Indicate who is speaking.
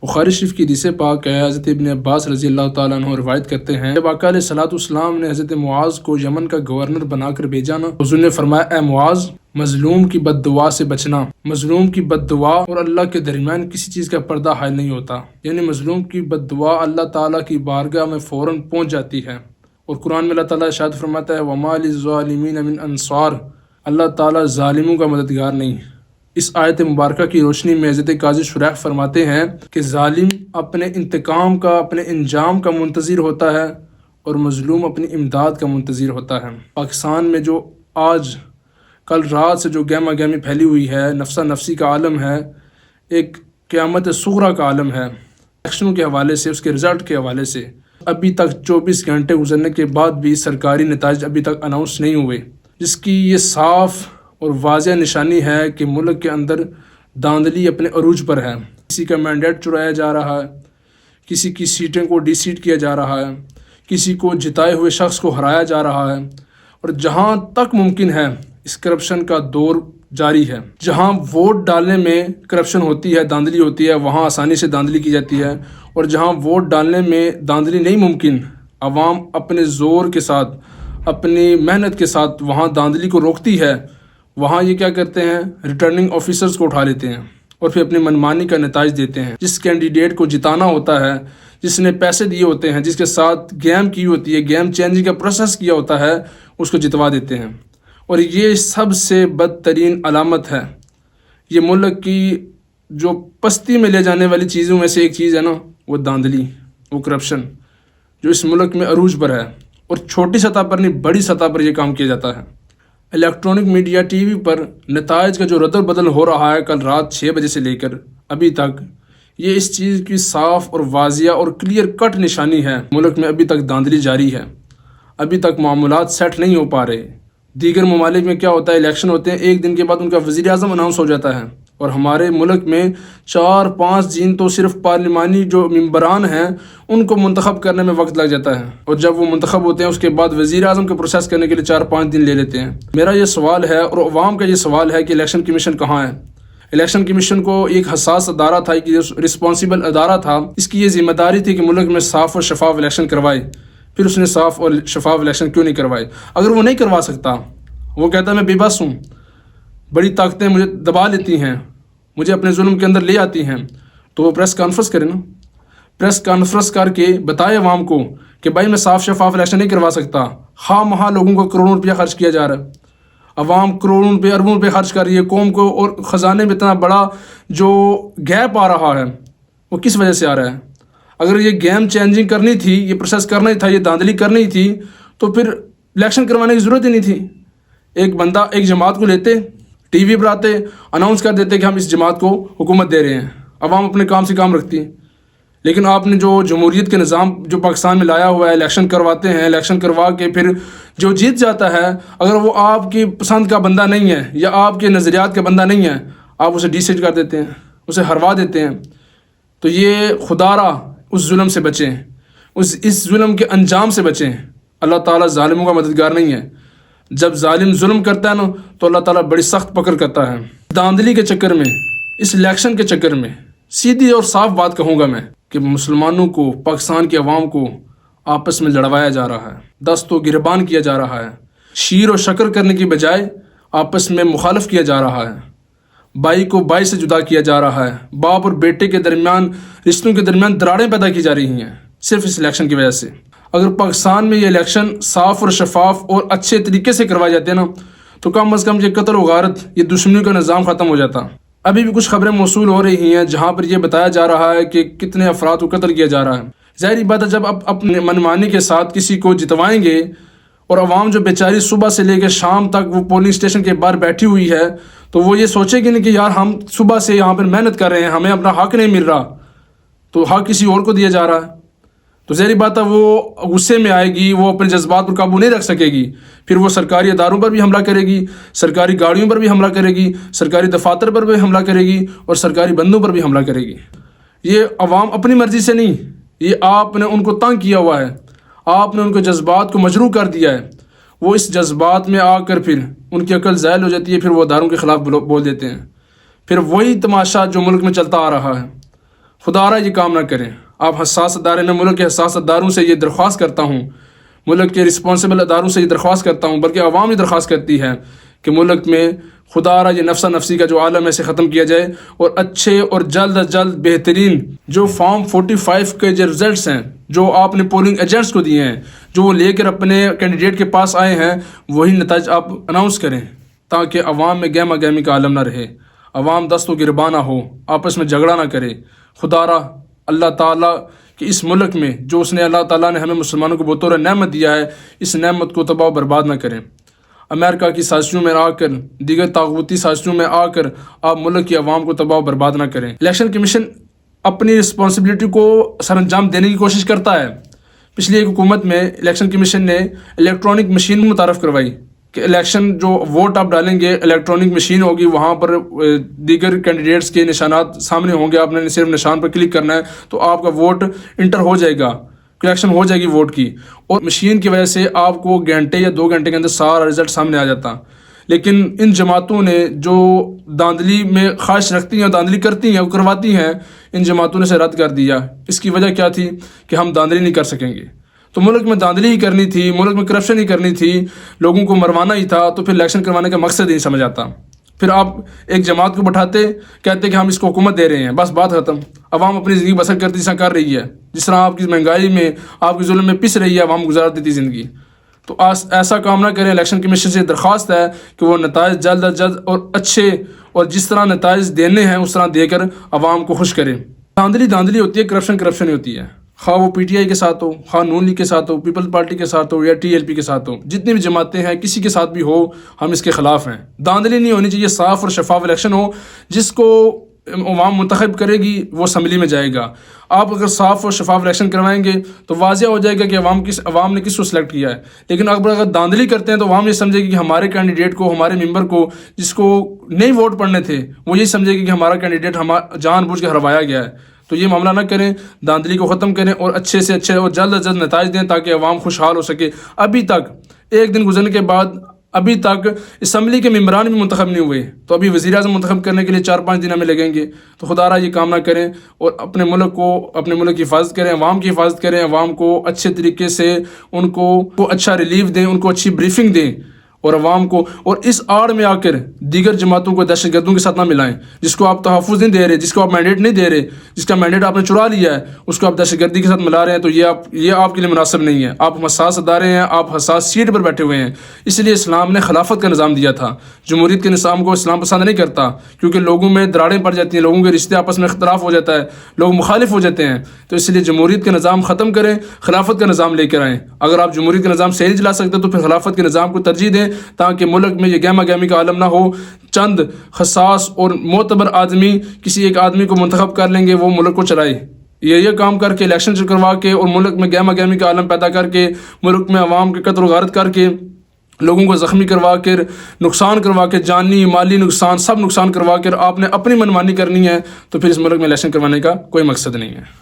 Speaker 1: بخاری شریف کی حدیث پاک ہے، حضرت ابن عباس رضی اللہ تعالیٰ عنہ روایت کرتے ہیں جب آقا علیہ السلام نے حضرت معاذ کو یمن کا گورنر بنا کر بھیجا نا، حضور نے فرمایا اے معاذ، مظلوم کی بد دعا سے بچنا۔ مظلوم کی بد دعا اور اللہ کے درمیان کسی چیز کا پردہ حائل نہیں ہوتا، یعنی مظلوم کی بد دعا اللہ تعالیٰ کی بارگاہ میں فوراً پہنچ جاتی ہے۔ اور قرآن میں اللہ تعالیٰ ارشاد فرماتا ہے وَمَا لِلظَّالِمِينَ مِنْ أَنصَارٍ، اللہ تعالیٰ ظالموں کا مددگار نہیں۔ اس آیت مبارکہ کی روشنی میں حضرت قاضی شریح فرماتے ہیں کہ ظالم اپنے انتقام کا، اپنے انجام کا منتظر ہوتا ہے اور مظلوم اپنی امداد کا منتظر ہوتا ہے۔ پاکستان میں جو آج کل رات سے جو گہما گہمی پھیلی ہوئی ہے، نفسا نفسی کا عالم ہے، ایک قیامت صغریٰ کا عالم ہے، الیکشنوں کے حوالے سے، اس کے رزلٹ کے حوالے سے ابھی تک 24 گھنٹے گزرنے کے بعد بھی سرکاری نتائج ابھی تک اناؤنس نہیں ہوئے، جس کی یہ صاف اور واضح نشانی ہے کہ ملک کے اندر داندلی اپنے عروج پر ہے۔ کسی کا مینڈیٹ چرایا جا رہا ہے، کسی کی سیٹیں کو ڈی سیٹ کیا جا رہا ہے، کسی کو جتائے ہوئے شخص کو ہرایا جا رہا ہے، اور جہاں تک ممکن ہے اس کرپشن کا دور جاری ہے۔ جہاں ووٹ ڈالنے میں کرپشن ہوتی ہے، داندلی ہوتی ہے، وہاں آسانی سے داندلی کی جاتی ہے، اور جہاں ووٹ ڈالنے میں داندلی نہیں ممکن، عوام اپنے زور کے ساتھ، اپنی محنت کے ساتھ وہاں داندلی کو روکتی ہے، وہاں یہ کیا کرتے ہیں، ریٹرننگ آفیسرز کو اٹھا لیتے ہیں اور پھر اپنی منمانی کا نتائج دیتے ہیں۔ جس کینڈیڈیٹ کو جتانا ہوتا ہے، جس نے پیسے دیے ہوتے ہیں، جس کے ساتھ گیم کی ہوتی ہے، گیم چینجنگ کا پروسیس کیا ہوتا ہے، اس کو جتوا دیتے ہیں۔ اور یہ سب سے بدترین علامت ہے۔ یہ ملک کی جو پستی میں لے جانے والی چیزوں میں سے ایک چیز ہے نا، وہ داندلی، وہ کرپشن، جو اس ملک میں عروج پر ہے، اور چھوٹی سطح پر نہیں، بڑی سطح پر یہ کام کیا جاتا ہے۔ الیکٹرانک میڈیا ٹی وی پر نتائج کا جو رد و بدل ہو رہا ہے کل رات 6 بجے سے لے کر ابھی تک، یہ اس چیز کی صاف اور واضح اور کلیئر کٹ نشانی ہے۔ ملک میں ابھی تک داندلی جاری ہے، ابھی تک معاملات سیٹ نہیں ہو پا رہے۔ دیگر ممالک میں کیا ہوتا ہے، الیکشن ہوتے ہیں، ایک دن کے بعد ان کا وزیر اعظم اناؤنس ہو جاتا ہے، اور ہمارے ملک میں 4-5 دن تو صرف پارلیمانی جو ممبران ہیں ان کو منتخب کرنے میں وقت لگ جاتا ہے، اور جب وہ منتخب ہوتے ہیں اس کے بعد وزیر اعظم کے پروسیس کرنے کے لیے 4-5 دن لے لیتے ہیں۔ میرا یہ سوال ہے اور عوام کا یہ سوال ہے کہ الیکشن کمیشن کہاں ہے؟ الیکشن کمیشن کو ایک حساس ادارہ تھا، ایک رسپانسیبل ادارہ تھا، اس کی یہ ذمہ داری تھی کہ ملک میں صاف اور شفاف الیکشن کروائے۔ پھر اس نے صاف اور شفاف الیکشن کیوں نہیں کروائے؟ اگر وہ نہیں کروا سکتا، وہ کہتا ہے میں بے بس ہوں، بڑی طاقتیں مجھے دبا لیتی ہیں، مجھے اپنے ظلم کے اندر لے آتی ہیں، تو وہ پریس کانفرنس کرے نا، پریس کانفرنس کر کے بتائے عوام کو کہ بھائی میں صاف شفاف الیکشن نہیں کروا سکتا۔ خواہ مہاں لوگوں کو کروڑوں روپیہ خرچ کیا جا رہا ہے، عوام کروڑوں روپے اربوں روپے خرچ کر رہی ہے قوم کو، اور خزانے میں اتنا بڑا جو گیپ آ رہا ہے وہ کس وجہ سے آ رہا ہے؟ اگر یہ گیم چینجنگ کرنی تھی، یہ پروسیس کرنا ہی تھا، یہ داندلی کرنی تھی، تو پھر الیکشن کروانے کی ضرورت ہی نہیں تھی۔ ایک بندہ ایک جماعت کو لیتے، ٹی وی پر آتے، اناؤنس کر دیتے کہ ہم اس جماعت کو حکومت دے رہے ہیں، عوام اپنے کام سے کام رکھتی ہے۔ لیکن آپ نے جو جمہوریت کے نظام جو پاکستان میں لایا ہوا ہے، الیکشن کرواتے ہیں، الیکشن کروا کے پھر جو جیت جاتا ہے، اگر وہ آپ کی پسند کا بندہ نہیں ہے یا آپ کے نظریات کا بندہ نہیں ہے، آپ اسے ڈی سیٹ کر دیتے ہیں، اسے ہروا دیتے ہیں۔ تو یہ خدا را اس ظلم سے بچیں، اس ظلم کے انجام سے بچیں۔ اللہ تعالیٰ ظالموں کا مددگار نہیں ہے۔ جب ظالم ظلم کرتا ہے نا تو اللہ تعالیٰ بڑی سخت پکڑ کرتا ہے۔ داندلی کے چکر میں، اس الیکشن کے چکر میں، سیدھی اور صاف بات کہوں گا میں کہ مسلمانوں کو، پاکستان کے عوام کو آپس میں لڑوایا جا رہا ہے، دست و گریبان کیا جا رہا ہے، شیر و شکر کرنے کی بجائے آپس میں مخالف کیا جا رہا ہے، بھائی کو بھائی سے جدا کیا جا رہا ہے، باپ اور بیٹے کے درمیان، رشتوں کے درمیان دراڑیں پیدا کی جا رہی ہیں صرف اس الیکشن کی وجہ سے۔ اگر پاکستان میں یہ الیکشن صاف اور شفاف اور اچھے طریقے سے کروائے جاتے ہیں نا، تو کم از کم یہ قتل و غارت، یہ دشمنی کا نظام ختم ہو جاتا۔ ابھی بھی کچھ خبریں موصول ہو رہی ہیں جہاں پر یہ بتایا جا رہا ہے کہ کتنے افراد کو قتل کیا جا رہا ہے۔ ظاہری بات ہے جب آپ اپنے منمانی کے ساتھ کسی کو جتوائیں گے، اور عوام جو بیچاری صبح سے لے کے شام تک وہ پولنگ اسٹیشن کے باہر بیٹھی ہوئی ہے، تو وہ یہ سوچے گی نہیں کہ یار ہم صبح سے یہاں پر محنت کر رہے ہیں، ہمیں اپنا حق نہیں مل رہا، تو حق کسی اور کو دیا جا رہا ہے۔ تو ظاہری بات ہے وہ غصے میں آئے گی، وہ اپنے جذبات پر قابو نہیں رکھ سکے گی، پھر وہ سرکاری اداروں پر بھی حملہ کرے گی، سرکاری گاڑیوں پر بھی حملہ کرے گی، سرکاری دفاتر پر بھی حملہ کرے گی، اور سرکاری بندوں پر بھی حملہ کرے گی۔ یہ عوام اپنی مرضی سے نہیں، یہ آپ نے ان کو تنگ کیا ہوا ہے، آپ نے ان کے جذبات کو مجروح کر دیا ہے۔ وہ اس جذبات میں آ کر پھر ان کی عقل زائل ہو جاتی ہے، پھر وہ اداروں کے خلاف بول دیتے ہیں۔ پھر وہی تماشا جو ملک میں چلتا آ رہا ہے، خدا رہا یہ کام نہ کریں. آپ حساس ادارے، میں ملک کے حساس اداروں سے یہ درخواست کرتا ہوں، ملک کے رسپانسبل اداروں سے یہ درخواست کرتا ہوں، بلکہ عوام یہ درخواست کرتی ہے کہ ملک میں خدا رہا یہ نفسا نفسی کا جو عالم ہے اسے ختم کیا جائے، اور اچھے اور جلد از جلد بہترین جو فارم 45 کے جو رزلٹس ہیں جو آپ نے پولنگ ایجنٹس کو دیے ہیں، جو وہ لے کر اپنے کینڈیڈیٹ کے پاس آئے ہیں، وہی نتائج آپ اناؤنس کریں تاکہ عوام میں گہما گہمی کا عالم نہ رہے، عوام دست و گرباں نہ ہو، آپس میں جھگڑا نہ کرے. خدا رہا اللہ تعالیٰ کہ اس ملک میں جو اس نے اللہ تعالیٰ نے ہمیں مسلمانوں کو بطور نعمت دیا ہے، اس نعمت کو تباہ و برباد نہ کریں. امریکہ کی سازشوں میں آ کر، دیگر طاغوتی سازشوں میں آ کر آپ ملک کی عوام کو تباہ و برباد نہ کریں. الیکشن کمیشن اپنی رسپانسبلٹی کو سر انجام دینے کی کوشش کرتا ہے. پچھلی ایک حکومت میں الیکشن کمیشن نے الیکٹرانک مشین متعارف کروائی کہ الیکشن جو ووٹ آپ ڈالیں گے الیکٹرانک مشین ہوگی، وہاں پر دیگر کینڈیڈیٹس کے نشانات سامنے ہوں گے، آپ نے صرف نشان پر کلک کرنا ہے تو آپ کا ووٹ انٹر ہو جائے گا، کریکشن ہو جائے گی ووٹ کی، اور مشین کی وجہ سے آپ کو گھنٹے یا 2 گھنٹے کے اندر سارا رزلٹ سامنے آ جاتا. لیکن ان جماعتوں نے جو داندلی میں خواہش رکھتی ہیں اور داندلی کرتی ہیں وہ کرواتی ہیں، ان جماعتوں نے اسے رد کر دیا. اس کی وجہ کیا تھی کہ ہم داندلی نہیں کر سکیں گے. تو ملک میں داندلی ہی کرنی تھی، ملک میں کرپشن ہی کرنی تھی، لوگوں کو مروانا ہی تھا، تو پھر الیکشن کروانے کا مقصد نہیں سمجھ آتا. پھر آپ ایک جماعت کو بٹھاتے، کہتے کہ ہم اس کو حکومت دے رہے ہیں، بس بات ختم. عوام اپنی زندگی بسر کرتی جس طرح کر رہی ہے، جس طرح آپ کی مہنگائی میں، آپ کی ظلم میں پس رہی ہے، عوام گزار دیتی زندگی. تو ایسا کام نہ کریں. الیکشن کمیشن سے درخواست ہے کہ وہ نتائج جلد از جلد اور اچھے اور جس طرح نتائج دینے ہیں اس طرح دے کر عوام کو خوش کریں. داندلی ہوتی ہے، کرپشن ہی ہوتی ہے، خواہ وہ پی ٹی آئی کے ساتھ ہو، خواہ نون لیگ کے ساتھ ہو، پیپلز پارٹی کے ساتھ ہو یا ٹی ایل پی کے ساتھ ہو، جتنی بھی جماعتیں ہیں کسی کے ساتھ بھی ہو، ہم اس کے خلاف ہیں. داندلی نہیں ہونی چاہیے، صاف اور شفاف الیکشن ہو، جس کو عوام منتخب کرے گی وہ اسمبلی میں جائے گا. آپ اگر صاف اور شفاف الیکشن کروائیں گے تو واضح ہو جائے گا کہ عوام نے کس کو سلیکٹ کیا ہے. لیکن اگر داندلی کرتے ہیں تو عوام یہ سمجھے گی کہ ہمارے کینڈیڈیٹ کو، ہمارے ممبر کو جس کو نہیں ووٹ پڑنے تھے، وہ یہ سمجھے گی کہ ہمارا کینڈیڈیٹ جان بوجھ کے ہروایا گیا ہے. تو یہ معاملہ نہ کریں، داندلی کو ختم کریں اور اچھے سے اچھے اور جلد از جلد نتائج دیں تاکہ عوام خوشحال ہو سکے. ابھی تک ایک دن گزرنے کے بعد ابھی تک اسمبلی کے ممبران بھی منتخب نہیں ہوئے، تو ابھی وزیر اعظم منتخب کرنے کے لیے 4-5 دن ہمیں لگیں گے. تو خدا رہا یہ کام نہ کریں اور اپنے ملک کی حفاظت کریں، عوام کی حفاظت کریں، عوام کو اچھے طریقے سے ان کو اچھا ریلیف دیں، ان کو اچھی بریفنگ دیں، اور عوام کو، اور اس آڑ میں آ کر دیگر جماعتوں کو دہشت گردوں کے ساتھ نہ ملائیں. جس کو آپ تحفظ نہیں دے رہے، جس کو آپ مینڈیٹ نہیں دے رہے، جس کا مینڈیٹ آپ نے چرا لیا ہے، اس کو آپ دہشت گردی کے ساتھ ملا رہے ہیں، تو یہ آپ کے لیے مناسب نہیں ہے. آپ حساس ادارے ہیں، آپ حساس سیٹ پر بیٹھے ہوئے ہیں. اس لیے اسلام نے خلافت کا نظام دیا تھا. جمہوریت کے نظام کو اسلام پسند نہیں کرتا، کیونکہ لوگوں میں دراڑیں پڑ جاتی ہیں، لوگوں کے رشتے آپس میں اختلاف ہو جاتا ہے، لوگ مخالف ہو جاتے ہیں. تو اس لیے جمہوریت کا نظام ختم کریں، خلافت کا نظام لے کر آئیں. اگر آپ جمہوریت کا نظام صحیح نہیں چلا سکتے تو پھر خلافت کے نظام کو ترجیح دیں تاکہ ملک میں یہ گہما گہمی کا عالم نہ ہو. چند حساس اور معتبر آدمی کسی ایک آدمی کو منتخب کر لیں گے، وہ ملک کو چلائے. یہ کام کر کے الیکشن کروا کے اور ملک میں گہما گہمی کا عالم پیدا کر کے، ملک میں عوام کے قتل و غارت کر کے، لوگوں کو زخمی کروا کر، نقصان کروا کے، جانی مالی نقصان سب نقصان کروا کر آپ نے اپنی منمانی کرنی ہے، تو پھر اس ملک میں الیکشن کروانے کا کوئی مقصد نہیں ہے.